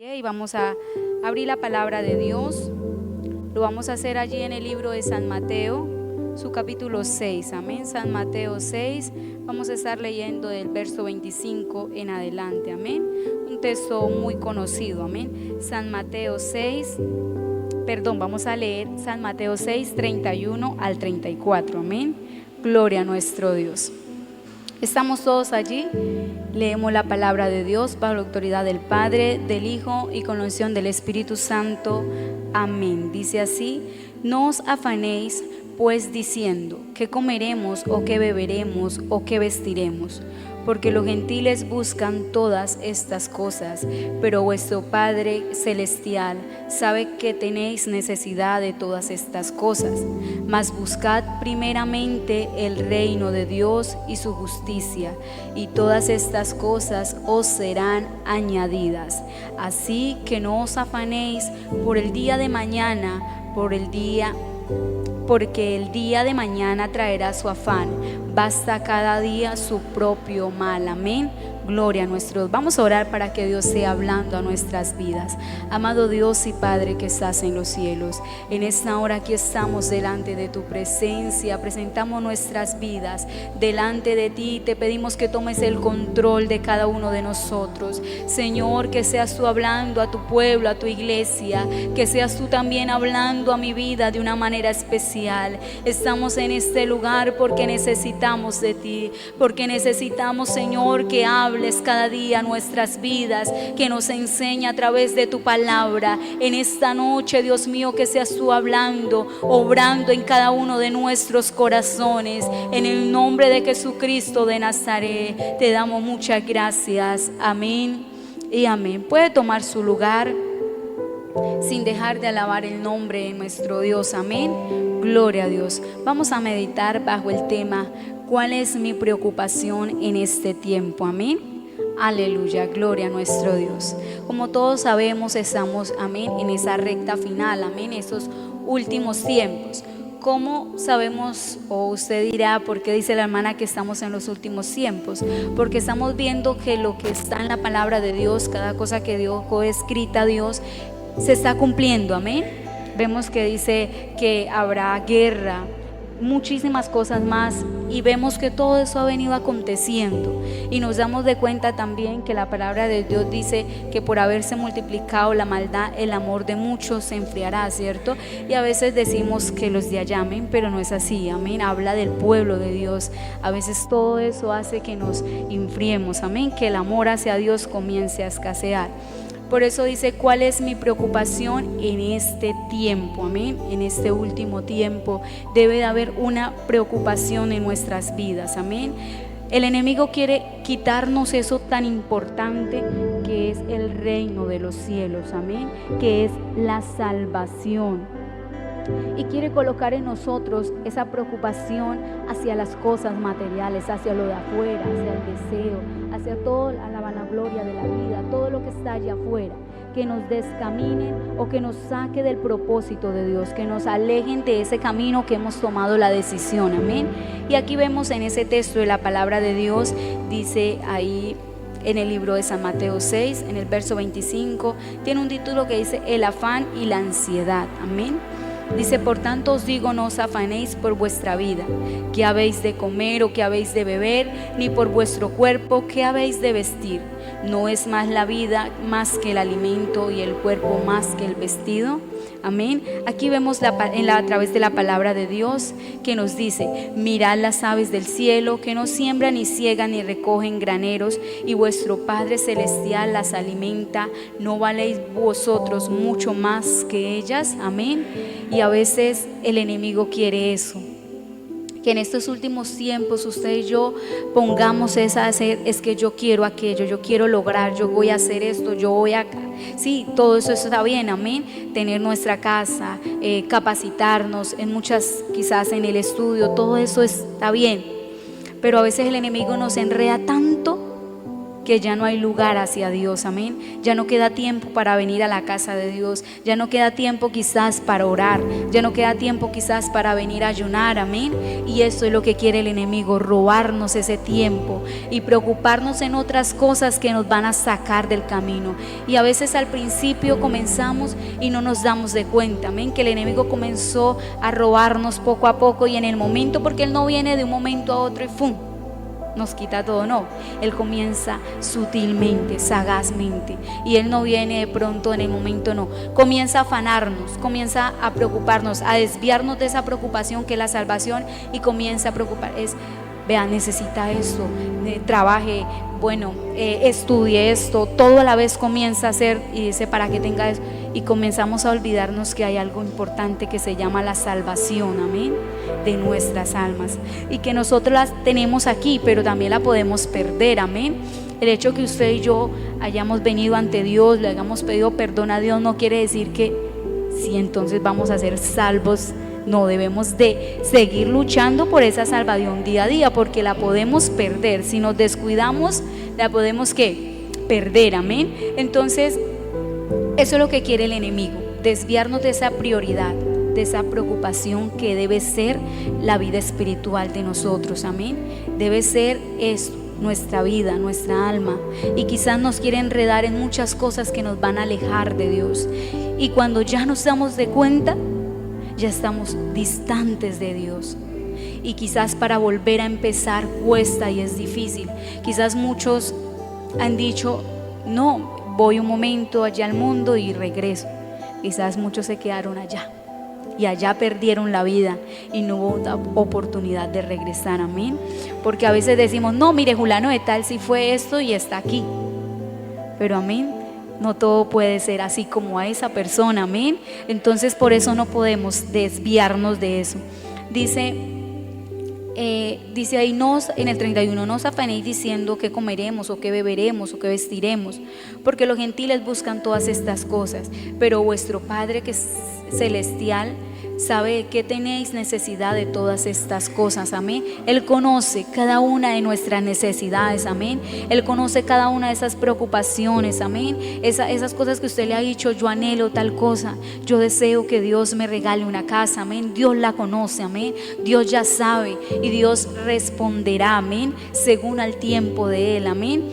Y vamos a abrir la palabra de Dios. Lo vamos a hacer allí en el libro de San Mateo, su capítulo 6. Amén. San Mateo 6. Vamos a estar leyendo del verso 25 en adelante. Amén. Un texto muy conocido. Amén. San Mateo 6. Vamos a leer San Mateo 6, 31 al 34. Amén. Gloria a nuestro Dios. Estamos todos allí, leemos la palabra de Dios bajo la autoridad del Padre, del Hijo y con la unción del Espíritu Santo. Amén. Dice así: no os afanéis pues diciendo, ¿qué comeremos o qué beberemos o qué vestiremos? Porque los gentiles buscan todas estas cosas, pero vuestro Padre Celestial sabe que tenéis necesidad de todas estas cosas. Mas buscad primeramente el reino de Dios y su justicia, y todas estas cosas os serán añadidas. Así que no os afanéis por el día de mañana, porque el día de mañana traerá su afán. Basta cada día su propio mal. Amén. Gloria a nuestro Dios. Vamos a orar para que Dios sea hablando a nuestras vidas. Amado Dios y Padre que estás en los cielos, en esta hora aquí estamos delante de tu presencia, presentamos nuestras vidas delante de ti, te pedimos que tomes el control de cada uno de nosotros. Señor, que seas tú hablando a tu pueblo, a tu iglesia, que seas tú también hablando a mi vida de una manera especial. Estamos en este lugar porque necesitamos de ti, porque necesitamos, Señor, que hables cada día nuestras vidas, que nos enseña a través de tu palabra. En esta noche, Dios mío, que seas tú hablando, obrando en cada uno de nuestros corazones. En el nombre de Jesucristo de Nazaret, te damos muchas gracias. Amén y amén. Puede tomar su lugar sin dejar de alabar el nombre de nuestro Dios. Amén. Gloria a Dios. Vamos a meditar bajo el tema: ¿cuál es mi preocupación en este tiempo? Amén. Aleluya, gloria a nuestro Dios. Como todos sabemos, estamos, amén, en esa recta final, amén, esos últimos tiempos. ¿Cómo sabemos? O usted dirá, ¿por qué dice la hermana que estamos en los últimos tiempos? Porque estamos viendo que lo que está en la palabra de Dios, cada cosa que Dios dejó escrita, Dios, se está cumpliendo, amén. Vemos que dice que habrá guerra, muchísimas cosas más, y vemos que todo eso ha venido aconteciendo, y nos damos de cuenta también que la palabra de Dios dice que por haberse multiplicado la maldad, el amor de muchos se enfriará, ¿cierto? Y a veces decimos que los de allá, amén, pero no es así, amén. Habla del pueblo de Dios. A veces todo eso hace que nos enfriemos, amén, que el amor hacia Dios comience a escasear. Por eso dice: ¿cuál es mi preocupación en este tiempo? Amén. En este último tiempo debe de haber una preocupación en nuestras vidas. Amén. El enemigo quiere quitarnos eso tan importante que es el reino de los cielos. Amén. Que es la salvación. Y quiere colocar en nosotros esa preocupación hacia las cosas materiales, hacia lo de afuera, hacia el deseo, hacia toda la vanagloria de la vida, todo lo que está allá afuera, que nos descaminen o que nos saque del propósito de Dios, que nos alejen de ese camino que hemos tomado la decisión. Amén. Y aquí vemos en ese texto de la palabra de Dios, dice ahí en el libro de San Mateo 6, en el verso 25, tiene un título que dice: el afán y la ansiedad. Amén. Dice: por tanto os digo, no os afanéis por vuestra vida, qué habéis de comer o qué habéis de beber, ni por vuestro cuerpo, qué habéis de vestir. ¿No es más la vida más que el alimento y el cuerpo más que el vestido? Amén. Aquí vemos a través de la palabra de Dios que nos dice: mirad las aves del cielo, que no siembran ni ciegan ni recogen graneros, y vuestro Padre Celestial las alimenta. ¿No valéis vosotros mucho más que ellas? Amén. Y a veces el enemigo quiere eso, que en estos últimos tiempos usted y yo pongamos es que yo quiero aquello, yo quiero lograr, yo voy a hacer esto, yo voy a... Sí, todo eso está bien, amén. Tener nuestra casa, capacitarnos en muchas, quizás en el estudio, todo eso está bien. Pero a veces el enemigo nos enreda tanto que ya no hay lugar hacia Dios, amén. Ya no queda tiempo para venir a la casa de Dios, ya no queda tiempo quizás para orar, ya no queda tiempo quizás para venir a ayunar, amén. Y esto es lo que quiere el enemigo, robarnos ese tiempo y preocuparnos en otras cosas que nos van a sacar del camino. Y a veces al principio comenzamos y no nos damos de cuenta, amén, que el enemigo comenzó a robarnos poco a poco, y en el momento, porque él no viene de un momento a otro y ¡fum!, nos quita todo, no. Él comienza sutilmente, sagazmente, y él no viene de pronto en el momento, no. Comienza a afanarnos, comienza a preocuparnos, a desviarnos de esa preocupación que es la salvación, y comienza a preocupar, vea, necesita esto, trabaje, bueno, estudie esto, todo a la vez comienza a hacer, y dice, para que tenga eso, y comenzamos a olvidarnos que hay algo importante que se llama la salvación, amén, de nuestras almas, y que nosotros las tenemos aquí, pero también la podemos perder, amén. El hecho que usted y yo hayamos venido ante Dios, le hayamos pedido perdón a Dios, no quiere decir que sí, entonces vamos a ser salvos. No, debemos de seguir luchando por esa salvación día a día, porque la podemos perder. Si nos descuidamos, la podemos perder, amén. Entonces, eso es lo que quiere el enemigo, desviarnos de esa prioridad, de esa preocupación que debe ser la vida espiritual de nosotros, amén. Debe ser esto, nuestra vida, nuestra alma, y quizás nos quiere enredar en muchas cosas que nos van a alejar de Dios, y cuando ya nos damos de cuenta, ya estamos distantes de Dios, y quizás para volver a empezar cuesta y es difícil. Quizás muchos han dicho, no, voy un momento allá al mundo y regreso. Quizás muchos se quedaron allá y allá perdieron la vida y no hubo otra oportunidad de regresar, amén. Porque a veces decimos, no, mire, fulano de tal sí fue esto y está aquí, pero amén, no todo puede ser así como a esa persona, amén. Entonces por eso no podemos desviarnos de eso. Dice ahí, en el 31, no os afanéis diciendo qué comeremos o qué beberemos o qué vestiremos, porque los gentiles buscan todas estas cosas, pero vuestro Padre que es celestial sabe que tenéis necesidad de todas estas cosas, amén. Él conoce cada una de nuestras necesidades, amén. Él conoce cada una de esas preocupaciones, amén. Esas cosas que usted le ha dicho, yo anhelo tal cosa, yo deseo que Dios me regale una casa, amén. Dios la conoce, amén. Dios ya sabe y Dios responderá, amén, según al tiempo de Él, amén.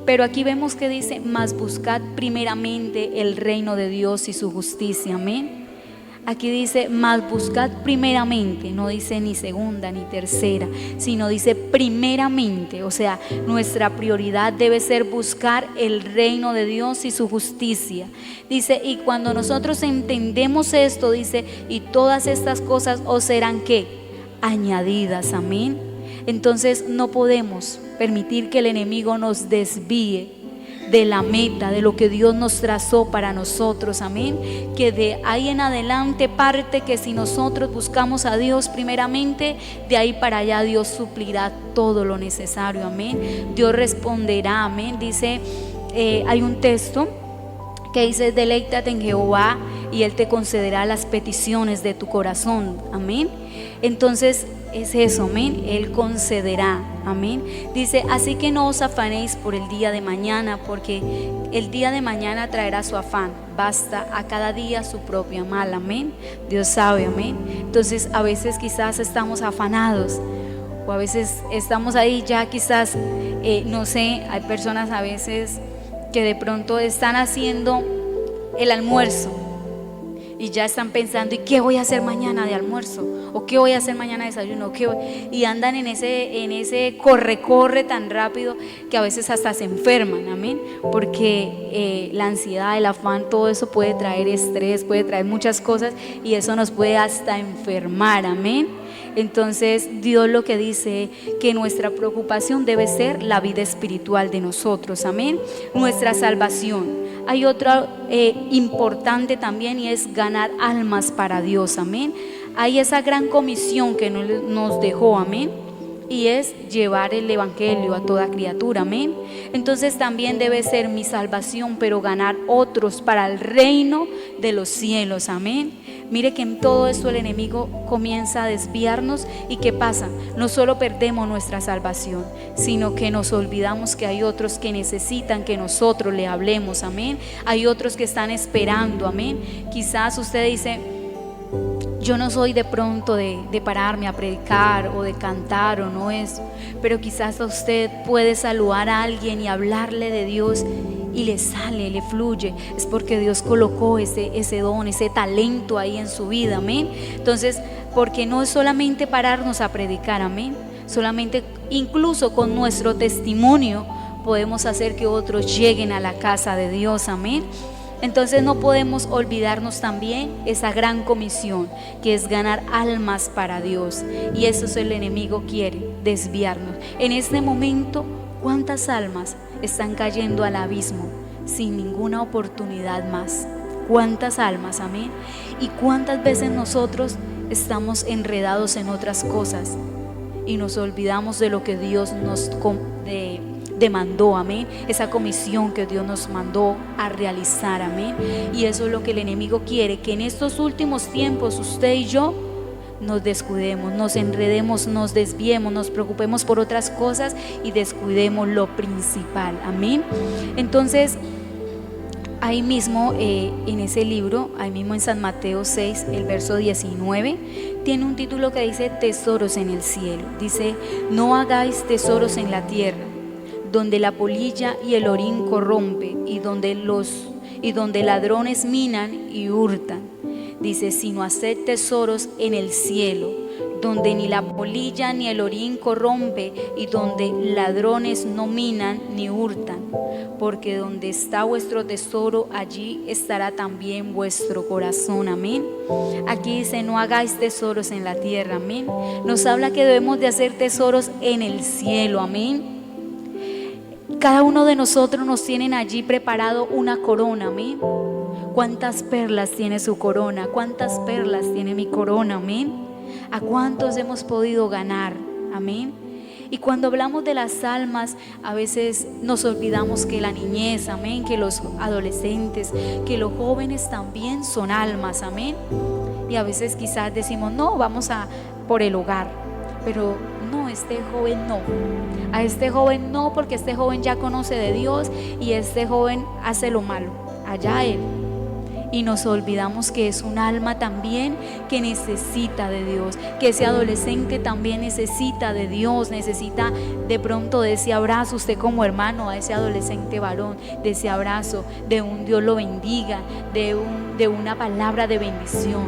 Pero aquí vemos que dice, mas buscad primeramente el reino de Dios y su justicia, amén. Aquí dice, mas buscad primeramente, no dice ni segunda ni tercera, sino dice primeramente. O sea, nuestra prioridad debe ser buscar el reino de Dios y su justicia. Dice, y cuando nosotros entendemos esto, dice, y todas estas cosas os serán ¿qué? Añadidas, amén. Entonces no podemos permitir que el enemigo nos desvíe de la meta, de lo que Dios nos trazó para nosotros, amén. Que de ahí en adelante parte que si nosotros buscamos a Dios primeramente, de ahí para allá Dios suplirá todo lo necesario, amén. Dios responderá, amén. Dice, hay un texto que dice, deleítate en Jehová y Él te concederá las peticiones de tu corazón, amén. Entonces es eso, amén, Él concederá, amén. Dice, así que no os afanéis por el día de mañana, porque el día de mañana traerá su afán, basta a cada día su propia mal, amén. Dios sabe, amén. Entonces a veces quizás estamos afanados, o a veces estamos ahí ya quizás, no sé, hay personas a veces que de pronto están haciendo el almuerzo y ya están pensando, ¿y qué voy a hacer mañana de almuerzo? ¿O qué voy a hacer mañana de desayuno? Y andan en ese corre tan rápido que a veces hasta se enferman, amén. Porque la ansiedad, el afán, todo eso puede traer estrés, puede traer muchas cosas, y eso nos puede hasta enfermar, amén. Entonces Dios lo que dice, que nuestra preocupación debe ser la vida espiritual de nosotros, amén, nuestra salvación. Hay otra importante también, y es ganar almas para Dios, amén. Hay esa gran comisión que nos dejó, amén. y es llevar el evangelio a toda criatura, amén. Entonces también debe ser mi salvación, pero ganar otros para el reino de los cielos, amén. Mire que en todo esto el enemigo comienza a desviarnos, y ¿qué pasa? No solo perdemos nuestra salvación, sino que nos olvidamos que hay otros que necesitan que nosotros le hablemos, amén. Hay otros que están esperando, amén. Quizás usted dice: yo no soy de pronto de pararme a predicar o de cantar o no eso, pero quizás usted puede saludar a alguien y hablarle de Dios y le sale, le fluye. Es porque Dios colocó ese don, ese talento ahí en su vida, amén. Entonces, porque no es solamente pararnos a predicar, amén. Solamente, incluso con nuestro testimonio, podemos hacer que otros lleguen a la casa de Dios, amén. Entonces no podemos olvidarnos también esa gran comisión, que es ganar almas para Dios, y eso es el enemigo quiere, desviarnos. En este momento, ¿cuántas almas están cayendo al abismo sin ninguna oportunidad más? ¿Cuántas almas, amén? Y cuántas veces nosotros estamos enredados en otras cosas y nos olvidamos de lo que Dios nos demandó, amén, esa comisión que Dios nos mandó a realizar, amén. Y eso es lo que el enemigo quiere, que en estos últimos tiempos usted y yo nos descuidemos, nos enredemos, nos desviemos, nos preocupemos por otras cosas y descuidemos lo principal, amén. Entonces, ahí mismo en ese libro, ahí mismo en San Mateo 6, el verso 19, tiene un título que dice: tesoros en el cielo. Dice: no hagáis tesoros en la tierra, donde la polilla y el orín corrompe, y donde ladrones minan y hurtan. Dice: sino haced tesoros en el cielo, donde ni la polilla ni el orín corrompe, y donde ladrones no minan ni hurtan, porque donde está vuestro tesoro, allí estará también vuestro corazón, amén. Aquí dice: no hagáis tesoros en la tierra, amén. Nos habla que debemos de hacer tesoros en el cielo, amén. Cada uno de nosotros nos tienen allí preparado una corona, amén. ¿Cuántas perlas tiene su corona? ¿Cuántas perlas tiene mi corona, amén? ¿A cuántos hemos podido ganar, amén? Y cuando hablamos de las almas, a veces nos olvidamos que la niñez, amén, que los adolescentes, que los jóvenes también son almas, amén. Y a veces quizás decimos: no, vamos por el hogar, pero no, este joven no, a este joven no, porque este joven ya conoce de Dios y este joven hace lo malo, allá él. Y nos olvidamos que es un alma también que necesita de Dios, que ese adolescente también necesita de Dios, necesita de pronto de ese abrazo. Usted como hermano, a ese adolescente varón, de ese abrazo, de un Dios lo bendiga, de una palabra de bendición,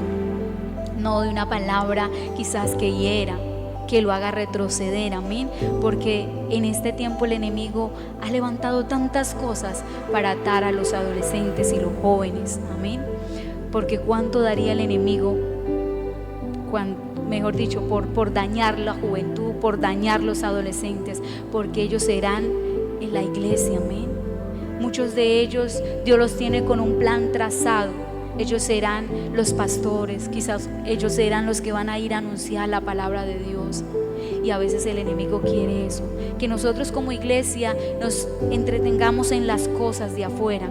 no de una palabra quizás que hiera, que lo haga retroceder, amén. Porque en este tiempo el enemigo ha levantado tantas cosas para atar a los adolescentes y los jóvenes, amén. Porque cuánto daría el enemigo, mejor dicho, por dañar la juventud, por dañar los adolescentes, porque ellos serán en la iglesia, amén. Muchos de ellos Dios los tiene con un plan trazado. Ellos serán los pastores, quizás ellos serán los que van a ir a anunciar la palabra de Dios. Y a veces el enemigo quiere eso, que nosotros como iglesia nos entretengamos en las cosas de afuera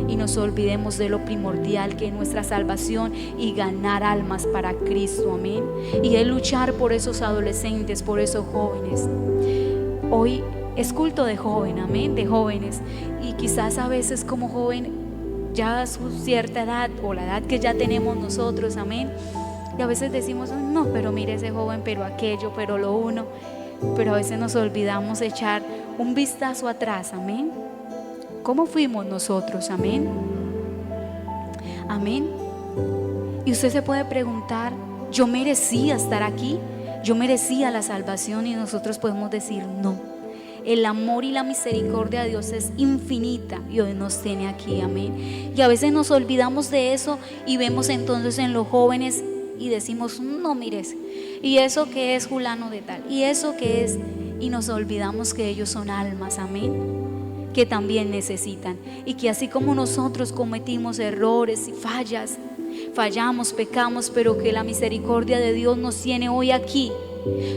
y nos olvidemos de lo primordial, que es nuestra salvación y ganar almas para Cristo, amén. Y es luchar por esos adolescentes, por esos jóvenes. Hoy es culto de joven, amén, de jóvenes. Y quizás a veces como joven, ya a su cierta edad o la edad que ya tenemos nosotros, amén, y a veces decimos: no, pero mire ese joven, pero aquello, pero lo uno. Pero a veces nos olvidamos de echar un vistazo atrás, amén. ¿Cómo fuimos nosotros, amén? Amén. Y usted se puede preguntar: ¿yo merecía estar aquí? ¿Yo merecía la salvación? Y nosotros podemos decir: no. El amor y la misericordia de Dios es infinita y hoy nos tiene aquí, amén. Y a veces nos olvidamos de eso y vemos entonces en los jóvenes y decimos: no, mires, y eso que es fulano de tal, y eso que es, y nos olvidamos que ellos son almas, amén, que también necesitan, y que así como nosotros cometimos errores y fallamos, pecamos, pero que la misericordia de Dios nos tiene hoy aquí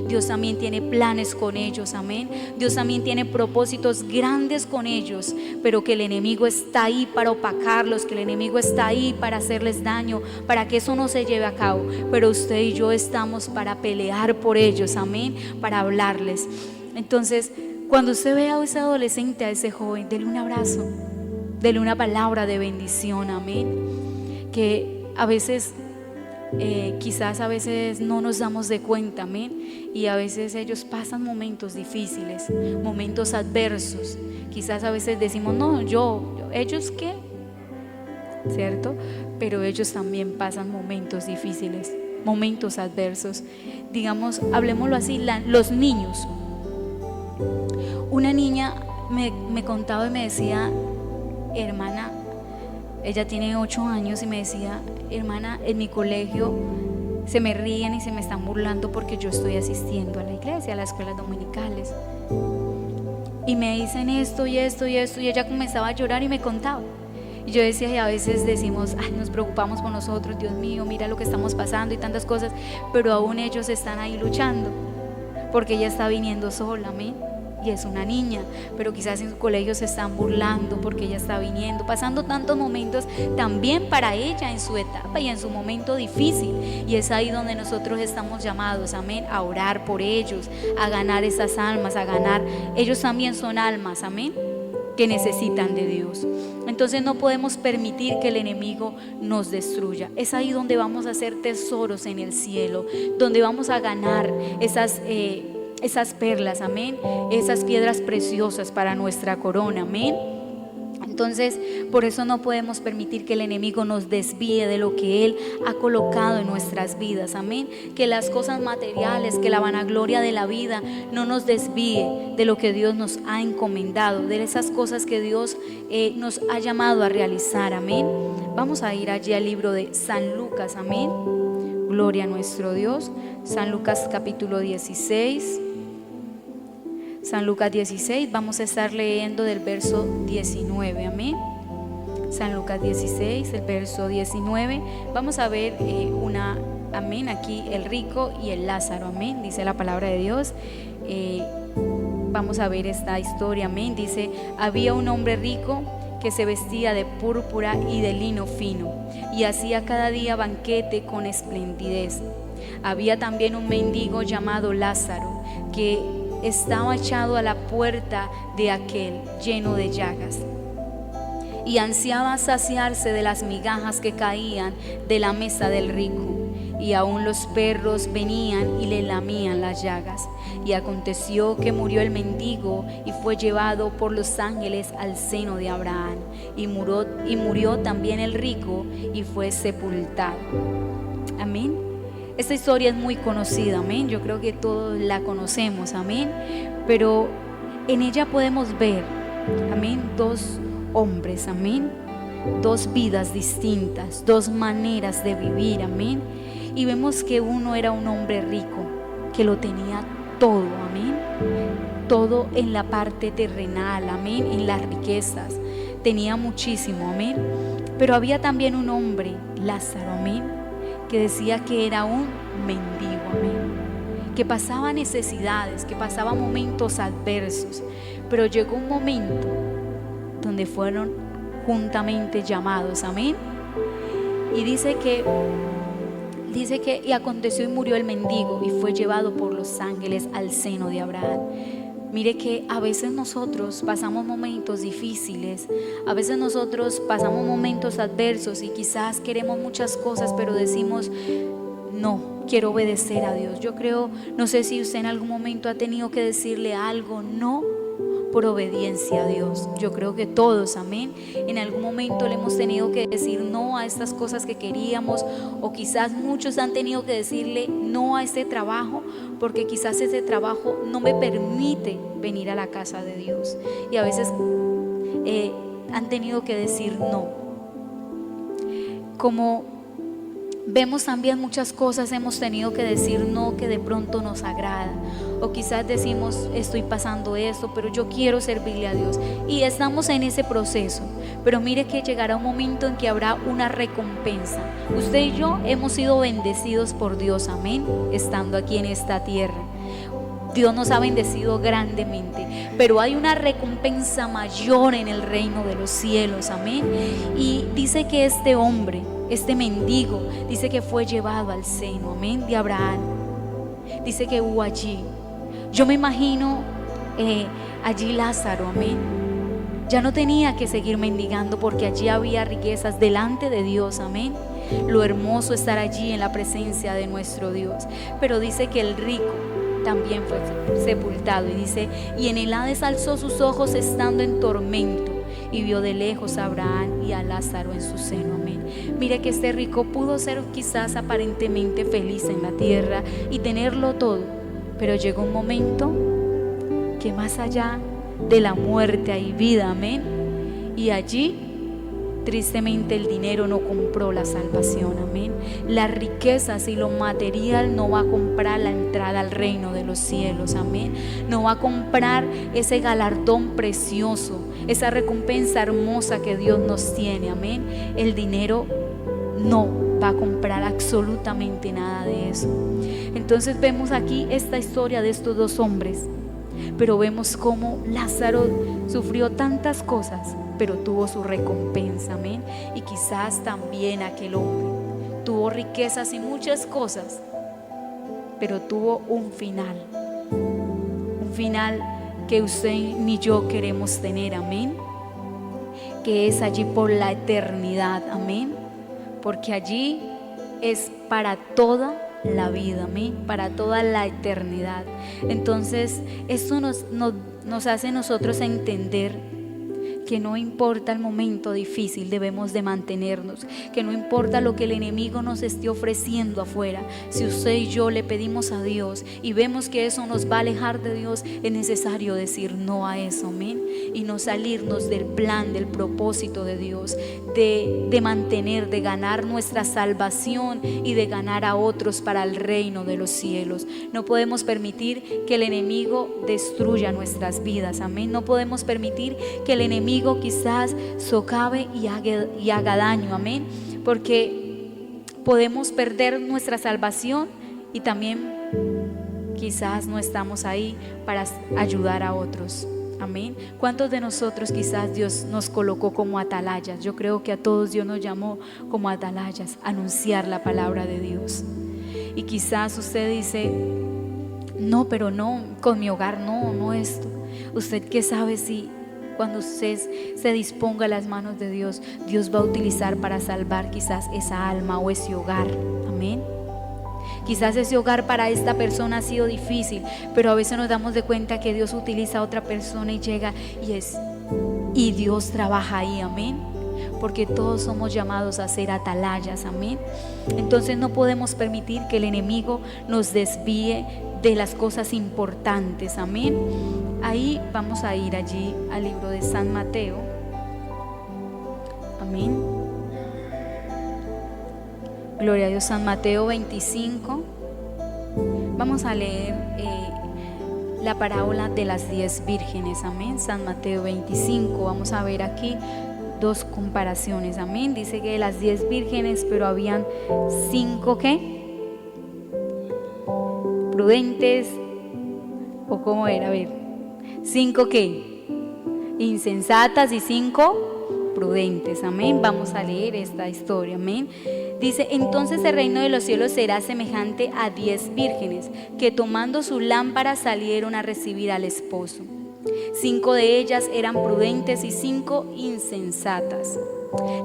Dios también tiene planes con ellos, amén. Dios también tiene propósitos grandes con ellos, pero que el enemigo está ahí para opacarlos, que el enemigo está ahí para hacerles daño, para que eso no se lleve a cabo. Pero usted y yo estamos para pelear por ellos, amén, para hablarles. Entonces, cuando usted vea a ese adolescente, a ese joven, dele un abrazo, dele una palabra de bendición, amén. Que a veces, quizás a veces no nos damos de cuenta, amén. Y a veces ellos pasan momentos difíciles, momentos adversos. Quizás a veces decimos, no, ¿ellos qué? ¿Cierto? Pero ellos también pasan momentos difíciles, momentos adversos. Digamos, hablemoslo así, los niños. Una niña me contaba y me decía, hermana, ella tiene 8 años y me decía, hermana, en mi colegio se me ríen y se me están burlando porque yo estoy asistiendo a la iglesia, a las escuelas dominicales. Y me dicen esto y esto y esto, y ella comenzaba a llorar y me contaba. Y yo decía, y a veces decimos, ay, nos preocupamos por nosotros, Dios mío, mira lo que estamos pasando y tantas cosas, pero aún ellos están ahí luchando, porque ella está viniendo sola, amén. Y es una niña, pero quizás en su colegio se están burlando porque ella está viniendo, pasando tantos momentos también para ella en su etapa y en su momento difícil. Y es ahí donde nosotros estamos llamados, amén, a orar por ellos, a ganar esas almas, a ganar. Ellos también son almas, amén, que necesitan de Dios. Entonces no podemos permitir que el enemigo nos destruya. Es ahí donde vamos a hacer tesoros en el cielo, donde vamos a ganar esas perlas, amén, esas piedras preciosas para nuestra corona, amén. Entonces, por eso no podemos permitir que el enemigo nos desvíe de lo que Él ha colocado en nuestras vidas, amén. Que las cosas materiales, que la vanagloria de la vida no nos desvíe de lo que Dios nos ha encomendado, de esas cosas que Dios nos ha llamado a realizar, amén. Vamos a ir allí al libro de San Lucas, amén. Gloria a nuestro Dios. San Lucas capítulo 16. San Lucas 16, vamos a estar leyendo del verso 19, amén. San Lucas 16, el verso 19, vamos a ver amén, aquí el rico y el Lázaro, amén, dice la palabra de Dios. Vamos a ver esta historia, amén. Dice, había un hombre rico que se vestía de púrpura y de lino fino y hacía cada día banquete con esplendidez. Había también un mendigo llamado Lázaro que estaba echado a la puerta de aquel, lleno de llagas, y ansiaba saciarse de las migajas que caían de la mesa del rico, y aún los perros venían y le lamían las llagas. Y aconteció que murió el mendigo y fue llevado por los ángeles al seno de Abraham, y murió también el rico y fue sepultado. Amén. Esta historia es muy conocida, amén. Yo creo que todos la conocemos, amén. Pero en ella podemos ver, amén, dos hombres, amén, dos vidas distintas, dos maneras de vivir, amén. Y vemos que uno era un hombre rico, que lo tenía todo, amén. Todo en la parte terrenal, amén, en las riquezas. Tenía muchísimo, amén. Pero había también un hombre, Lázaro, amén, que decía que era un mendigo, amén, que pasaba necesidades, que pasaba momentos adversos, pero llegó un momento donde fueron juntamente llamados, amén. Y dice que y aconteció y murió el mendigo y fue llevado por los ángeles al seno de Abraham. Mire que a veces nosotros pasamos momentos difíciles, a veces nosotros pasamos momentos adversos y quizás queremos muchas cosas, pero decimos, no, quiero obedecer a Dios. Yo creo, no sé si usted en algún momento ha tenido que decirle algo, no, por obediencia a Dios. Yo creo que todos, amén, en algún momento le hemos tenido que decir no a estas cosas que queríamos, o quizás muchos han tenido que decirle no a este trabajo porque quizás ese trabajo no me permite venir a la casa de Dios, y a veces han tenido que decir no. Como Vemos también muchas cosas, hemos tenido que decir no, que de pronto nos agrada, o quizás decimos estoy pasando esto, pero yo quiero servirle a Dios, y estamos en ese proceso. Pero mire que llegará un momento en que habrá una recompensa. Usted y yo hemos sido bendecidos por Dios, amén, estando aquí en esta tierra. Dios nos ha bendecido grandemente, pero hay una recompensa mayor en el reino de los cielos, amén. Y dice que este hombre, este mendigo, dice que fue llevado al seno, amén, de Abraham. Dice que hubo allí, yo me imagino allí Lázaro, amén, ya no tenía que seguir mendigando, porque allí había riquezas delante de Dios, amén. Lo hermoso estar allí en la presencia de nuestro Dios. Pero dice que el rico también fue sepultado, y dice, y en el Hades alzó sus ojos estando en tormento, y vio de lejos a Abraham y a Lázaro en su seno, amén. Mire que este rico pudo ser quizás aparentemente feliz en la tierra y tenerlo todo, pero llegó un momento que más allá de la muerte hay vida, amén. Y allí tristemente el dinero no compró la salvación, amén. Las riquezas y lo material no va a comprar la entrada al reino de los cielos, amén. No va a comprar ese galardón precioso, esa recompensa hermosa que Dios nos tiene, amén. El dinero no va a comprar absolutamente nada de eso. Entonces vemos aquí esta historia de estos dos hombres, pero vemos cómo Lázaro sufrió tantas cosas, pero tuvo su recompensa, amén. Y quizás también aquel hombre tuvo riquezas y muchas cosas, pero tuvo un final que usted ni yo queremos tener, amén, que es allí por la eternidad, amén, porque allí es para toda la vida, amén, para toda la eternidad. Entonces esto nos hace a nosotros entender que no importa el momento difícil, debemos de mantenernos, que no importa lo que el enemigo nos esté ofreciendo afuera, si usted y yo le pedimos a Dios y vemos que eso nos va a alejar de Dios, es necesario decir no a eso, amén, y no salirnos del plan, del propósito de Dios, de mantener, de ganar nuestra salvación y de ganar a otros para el reino de los cielos. No podemos permitir que el enemigo destruya nuestras vidas, amén. No podemos permitir que el enemigo quizás socave y haga daño, amén, porque podemos perder nuestra salvación y también quizás no estamos ahí para ayudar a otros, amén. ¿Cuántos de nosotros quizás Dios nos colocó como atalayas? Yo creo que a todos Dios nos llamó como atalayas, a anunciar la palabra de Dios. Y quizás usted dice, no, pero no, con mi hogar no esto. ¿Usted qué sabe si cuando usted se disponga a las manos de Dios, Dios va a utilizar para salvar quizás esa alma o ese hogar, amén? Quizás ese hogar para esta persona ha sido difícil, pero a veces nos damos de cuenta que Dios utiliza a otra persona y llega y Dios trabaja ahí, amén, porque todos somos llamados a ser atalayas, amén. Entonces no podemos permitir que el enemigo nos desvíe de las cosas importantes, amén. Ahí vamos a ir allí al libro de San Mateo, amén. Gloria a Dios. San Mateo 25. Vamos a leer la parábola de las 10 vírgenes, amén. San Mateo 25. Vamos a ver aquí dos comparaciones, amén. Dice que de las 10 vírgenes, pero habían 5 ¿qué? Prudentes, o cómo era, a ver, 5 ¿qué? Insensatas y 5 prudentes, amén. Vamos a leer esta historia, amén. Dice, entonces el reino de los cielos será semejante a 10 vírgenes que tomando sus lámparas salieron a recibir al esposo. 5 de ellas eran prudentes y 5 insensatas.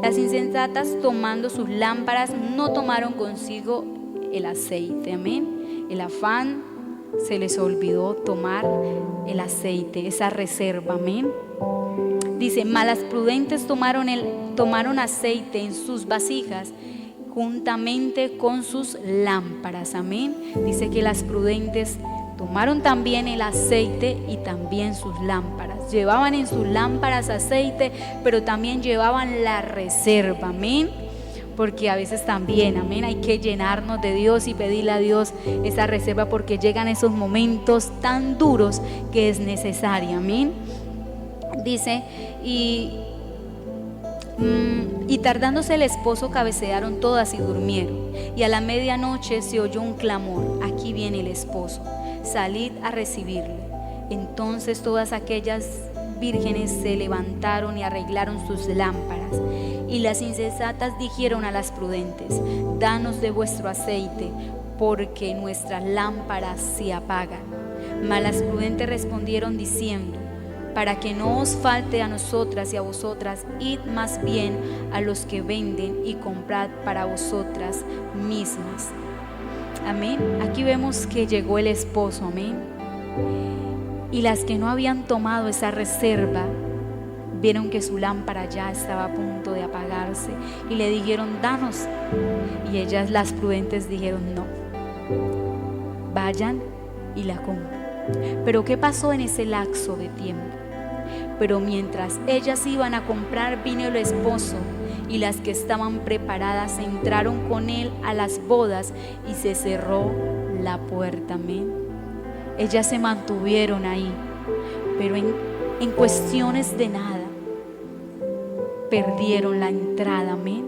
Las insensatas, tomando sus lámparas, no tomaron consigo el aceite, amén. El afán, se les olvidó tomar el aceite, esa reserva, amén. Dice, mas las prudentes tomaron aceite en sus vasijas juntamente con sus lámparas, amén. Dice que las prudentes tomaron también el aceite y también sus lámparas. Llevaban en sus lámparas aceite, pero también llevaban la reserva, amén. porque a veces también, amén, hay que llenarnos de Dios y pedirle a Dios esa reserva, porque llegan esos momentos tan duros que es necesaria, amén. Dice, y tardándose el esposo, cabecearon todas y durmieron. Y a la medianoche se oyó un clamor: aquí viene el esposo, salid a recibirle. Entonces todas aquellas vírgenes se levantaron y arreglaron sus lámparas. Y las insensatas dijeron a las prudentes: danos de vuestro aceite, porque nuestras lámparas se apagan. Mas las prudentes respondieron diciendo: para que no os falte a nosotras y a vosotras, id más bien a los que venden y comprad para vosotras mismas. Amén. Aquí vemos que llegó el esposo, amén. Y las que no habían tomado esa reserva vieron que su lámpara ya estaba a punto de apagarse y le dijeron: danos. Y ellas, las prudentes, dijeron: no, vayan y la compren. Pero ¿qué pasó en ese lapso de tiempo? Pero mientras ellas iban a comprar, vino el esposo, y las que estaban preparadas entraron con él a las bodas y se cerró la puerta. Amén. Ellas se mantuvieron ahí, pero en cuestiones de nada perdieron la entrada. Amén.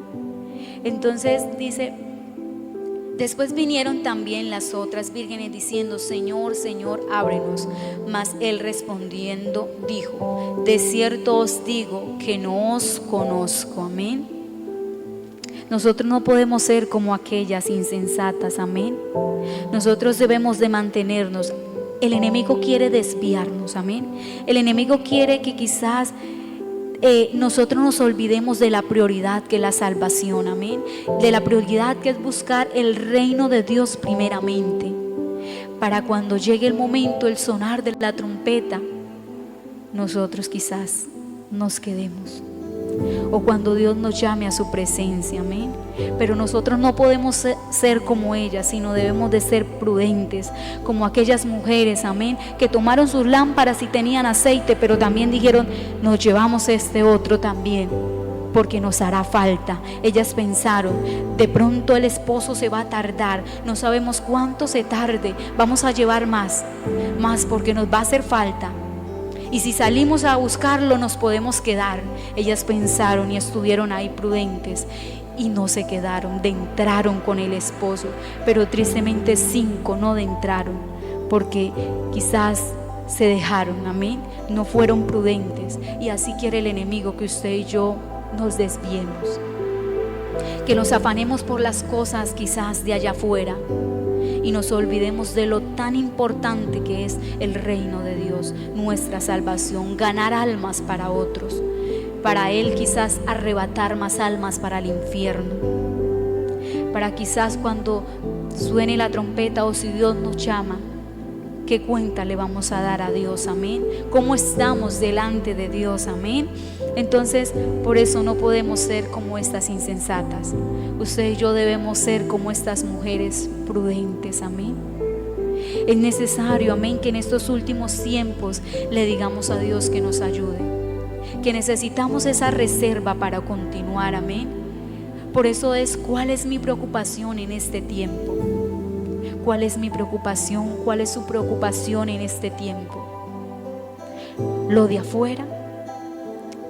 Entonces dice: después vinieron también las otras vírgenes diciendo: Señor, Señor, ábrenos. Mas él respondiendo dijo: de cierto os digo que no os conozco. Amén. Nosotros no podemos ser como aquellas insensatas. Amén. Nosotros debemos de mantenernos. El enemigo quiere desviarnos. Amén. El enemigo quiere que quizás nosotros nos olvidemos de la prioridad que es la salvación, amén, de la prioridad que es buscar el reino de Dios primeramente, para cuando llegue el momento, el sonar de la trompeta, nosotros quizás nos quedemos, o cuando Dios nos llame a su presencia, amén. Pero nosotros no podemos ser como ellas, sino debemos de ser prudentes, como aquellas mujeres, amén, que tomaron sus lámparas y tenían aceite, pero también dijeron: nos llevamos este otro también, porque nos hará falta. Ellas pensaron: de pronto el esposo se va a tardar, no sabemos cuánto se tarde, vamos a llevar más porque nos va a hacer falta. Y si salimos a buscarlo nos podemos quedar. Ellas pensaron y estuvieron ahí prudentes y no se quedaron, entraron con el esposo. Pero tristemente 5 no entraron, porque quizás se dejaron, amén, no fueron prudentes. Y así quiere el enemigo que usted y yo nos desviemos, que nos afanemos por las cosas quizás de allá afuera y nos olvidemos de lo tan importante que es el reino de Dios, nuestra salvación, ganar almas para otros, para Él quizás arrebatar más almas para el infierno, para quizás cuando suene la trompeta o si Dios nos llama, ¿qué cuenta le vamos a dar a Dios? Amén. ¿Cómo estamos delante de Dios? Amén. Entonces, por eso no podemos ser como estas insensatas. Usted y yo debemos ser como estas mujeres prudentes. Amén. Es necesario, amén, que en estos últimos tiempos le digamos a Dios que nos ayude, que necesitamos esa reserva para continuar. Amén. Por eso es: ¿cuál es mi preocupación en este tiempo? ¿Cuál es mi preocupación? ¿Cuál es su preocupación en este tiempo? ¿Lo de afuera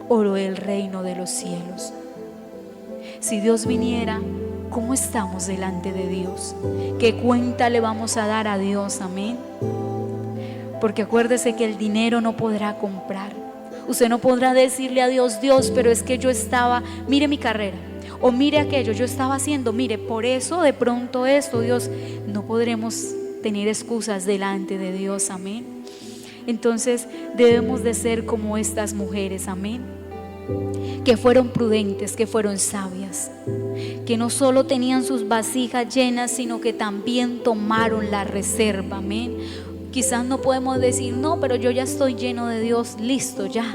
o lo del reino de los cielos? Si Dios viniera, ¿cómo estamos delante de Dios? ¿Qué cuenta le vamos a dar a Dios? Amén. Porque acuérdese que el dinero no podrá comprar. Usted no podrá decirle a Dios: Dios, pero es que yo estaba, mire mi carrera, o mire aquello, yo estaba haciendo, mire, por eso de pronto esto. Dios, no podremos tener excusas delante de Dios. Amén. Entonces debemos de ser como estas mujeres, amén, que fueron prudentes, que fueron sabias, que no solo tenían sus vasijas llenas, sino que también tomaron la reserva. Amén. Quizás no podemos decir: no, pero yo ya estoy lleno de Dios, listo, ya.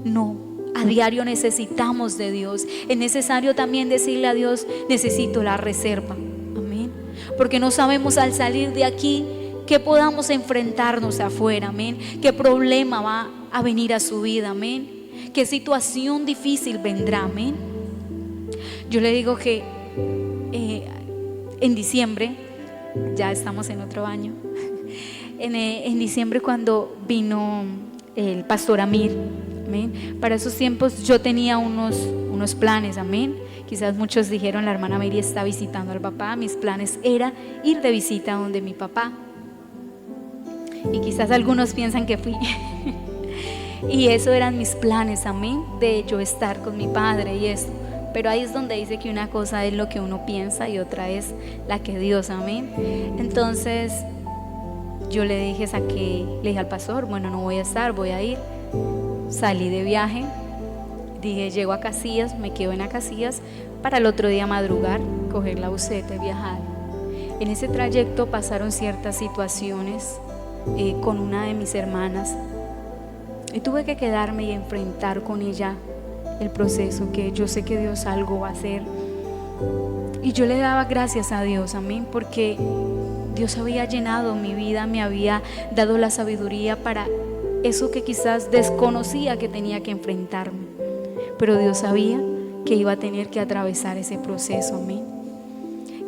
No, a diario necesitamos de Dios. Es necesario también decirle a Dios: necesito la reserva. Amén. Porque no sabemos al salir de aquí qué podamos enfrentarnos afuera. Amén. Qué problema va a venir a su vida. Amén. Qué situación difícil vendrá. Amén. Yo le digo que en diciembre, ya estamos en otro año, en diciembre cuando vino el pastor Amir, amén, para esos tiempos yo tenía unos planes, amén. Quizás muchos dijeron, la hermana Mary está visitando al papá. Mis planes era ir de visita donde mi papá, y quizás algunos piensan que fui y eso eran mis planes, amén, de yo estar con mi padre y eso. Pero ahí es donde dice que una cosa es lo que uno piensa y otra es la que Dios, amén. Entonces yo le dije al pastor, bueno, no voy a estar, voy a ir. Salí de viaje, dije, llego a Casillas, me quedo en Casillas para el otro día madrugar, coger la buseta y viajar. En ese trayecto pasaron ciertas situaciones con una de mis hermanas y tuve que quedarme y enfrentar con ella el proceso, que yo sé que Dios algo va a hacer. Y yo le daba gracias a Dios, amén, porque Dios había llenado mi vida, me había dado la sabiduría para eso que quizás desconocía que tenía que enfrentarme, pero Dios sabía que iba a tener que atravesar ese proceso, amén.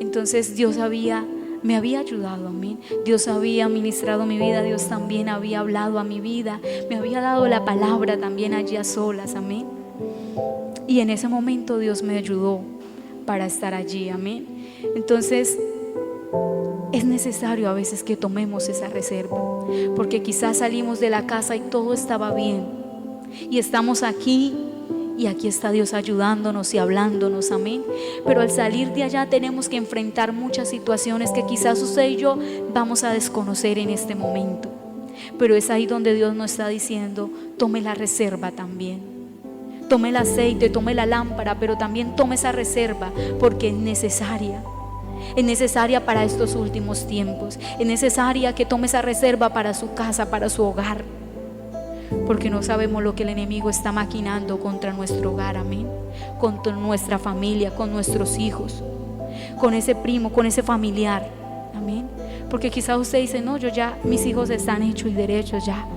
Entonces Dios me había ayudado, amén. Dios había ministrado mi vida, Dios también había hablado a mi vida, me había dado la palabra también allí a solas, amén. Y en ese momento Dios me ayudó para estar allí, amén. Entonces es necesario a veces que tomemos esa reserva, porque quizás salimos de la casa y todo estaba bien y estamos aquí y aquí está Dios ayudándonos y hablándonos, amén. Pero al salir de allá tenemos que enfrentar muchas situaciones que quizás usted y yo vamos a desconocer en este momento, pero es ahí donde Dios nos está diciendo, tome la reserva también. Tome el aceite, tome la lámpara, pero también tome esa reserva porque es necesaria. Es necesaria para estos últimos tiempos. Es necesaria que tome esa reserva para su casa, para su hogar, porque no sabemos lo que el enemigo está maquinando contra nuestro hogar, amén, contra nuestra familia, con nuestros hijos, con ese primo, con ese familiar, amén. Porque quizás usted dice, no, yo ya, mis hijos están hechos y derechos ya,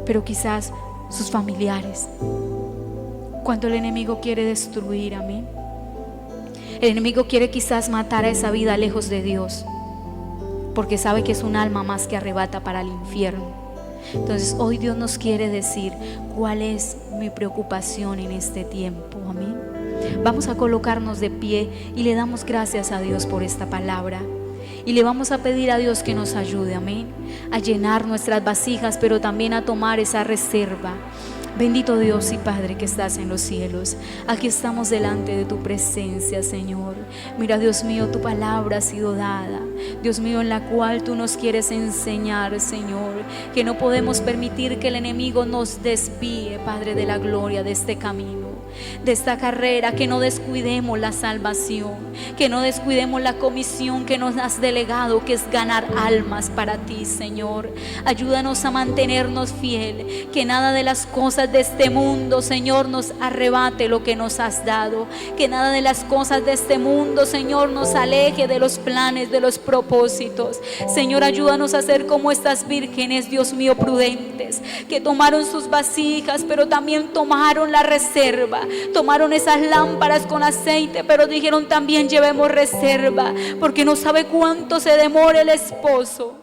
pero quizás sus familiares, cuando el enemigo quiere destruir, amén. El enemigo quiere quizás matar a esa vida lejos de Dios, porque sabe que es un alma más que arrebata para el infierno. Entonces hoy Dios nos quiere decir cuál es mi preocupación en este tiempo, amén. Vamos a colocarnos de pie y le damos gracias a Dios por esta palabra. Y le vamos a pedir a Dios que nos ayude, amén, a llenar nuestras vasijas, pero también a tomar esa reserva. Bendito Dios y Padre que estás en los cielos, aquí estamos delante de tu presencia, Señor. Mira, Dios mío, tu palabra ha sido dada, Dios mío, en la cual tú nos quieres enseñar, Señor, que no podemos permitir que el enemigo nos desvíe, Padre de la gloria, de este camino, de esta carrera, que no descuidemos la salvación, que no descuidemos la comisión que nos has delegado, que es ganar almas para ti, Señor. Ayúdanos a mantenernos fiel, que nada de las cosas de este mundo, Señor, nos arrebate lo que nos has dado, que nada de las cosas de este mundo, Señor, nos aleje de los planes, de los propósitos. Señor, ayúdanos a ser como estas vírgenes, Dios mío, prudentes, que tomaron sus vasijas, pero también tomaron la reserva, tomaron esas lámparas con aceite, pero dijeron también llevemos reserva, porque no sabe cuánto se demora el esposo.